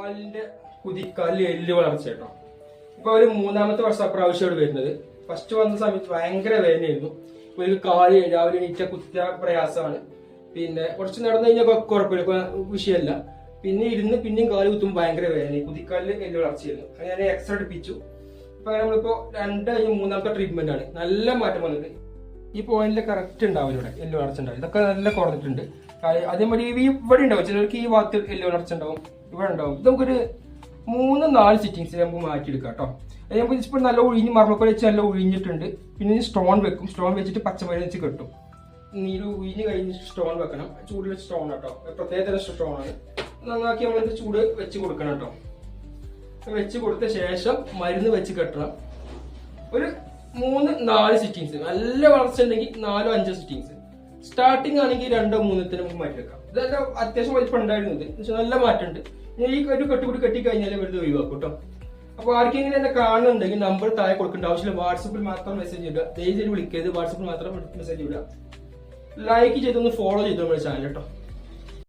കാലിന്റെ കുതിക്കാലിൽ എല്ല് വളർച്ച കേട്ടോ. ഇപ്പൊ ഒരു മൂന്നാമത്തെ വർഷം പ്രാവശ്യമാണ് വരുന്നത്. ഫസ്റ്റ് വന്ന സമയത്ത് ഭയങ്കര വേദനയായിരുന്നു. ഒരു കാല് രാവിലെ എണീറ്റ കുത്തിയ പ്രയാസമാണ്. പിന്നെ കുറച്ച് നടന്നു കഴിഞ്ഞാൽ കുഴപ്പമില്ല, വിഷയമല്ല. പിന്നെ ഇരുന്ന് പിന്നെയും കാല് കുത്തുമ്പോൾ ഭയങ്കര വേദന, കുതിക്കാലിൽ എല്ല് വളർച്ചയായിരുന്നു. അങ്ങനെ ഞാൻ എക്സ്റേ എടുപ്പിച്ചു. ഇപ്പൊ നമ്മളിപ്പോ 2-3 ട്രീറ്റ്മെന്റ് ആണ്. നല്ല മാറ്റം വന്നിട്ട് ഈ പോയിന്റിൽ കറക്റ്റ് ഉണ്ടാവും, ഇവിടെ എല്ല് വളർച്ച ഉണ്ടാവും. ഇതൊക്കെ നല്ല കുറഞ്ഞിട്ടുണ്ട്. അതേമാതിരി ഇവിടെ ഉണ്ടാവും, ചിലർക്ക് ഈ ഭാഗത്ത് എല്ല് വളർച്ച ഉണ്ടാവും, ഇവിടെ ഉണ്ടാവും. ഇത് നമുക്കൊരു 3-4 സിറ്റിങ്സിൽ നമുക്ക് മാറ്റിയെടുക്കാം കേട്ടോ. അത് നമുക്ക് ഇപ്പോൾ നല്ല ഒഴിഞ്ഞ് മർമ്മക്കോല വെച്ച് നല്ല ഒഴിഞ്ഞിട്ടുണ്ട്. പിന്നെ സ്റ്റോൺ വെക്കും, സ്റ്റോൺ വെച്ചിട്ട് പച്ചമരുന്ന് വെച്ച് കെട്ടും. നീര് ഉഴിഞ്ഞ് കഴിഞ്ഞിട്ട് സ്റ്റോൺ വെക്കണം. ചൂട് വെച്ച് സ്റ്റോൺ കേട്ടോ, പ്രത്യേക തരം സ്റ്റോൺ ആണ്. നന്നാക്കി നമ്മളിത് ചൂട് വെച്ച് കൊടുക്കണം കേട്ടോ. വെച്ച് കൊടുത്ത ശേഷം മരുന്ന് വെച്ച് കെട്ടണം. ഒരു 3-4 സിറ്റിങ്സ്. നല്ല വളർച്ച ഉണ്ടെങ്കിൽ 4-5 സിറ്റിങ്സ്. സ്റ്റാർട്ടിങ് ആണെങ്കിൽ 2-3 നമുക്ക് മാറ്റിവെക്കാം. ഇതെല്ലാം അത്യാവശ്യം വലിപ്പം ഉണ്ടായിരുന്നത്, പക്ഷെ നല്ല മാറ്റമുണ്ട്. ഈ ഒരു കെട്ടുകൂടി കെട്ടി കഴിഞ്ഞാൽ വെറുതെ ഒഴിവാക്കും കേട്ടോ. അപ്പൊ ആർക്കെങ്കിലും എന്നെ കാണുന്നുണ്ടെങ്കിൽ നമ്പർ താഴെ കൊടുക്കേണ്ട ആവശ്യമില്ല. വാട്സപ്പിൽ മാത്രം മെസ്സേജ് ഇടുക. ദയവായി വിളിക്കരുത്, വാട്സപ്പിൽ മാത്രം മെസ്സേജ് ഇടുക. ലൈക്ക് ചെയ്തൊന്ന് ഫോളോ ചെയ്തു നമ്മുടെ ചാനൽ കേട്ടോ.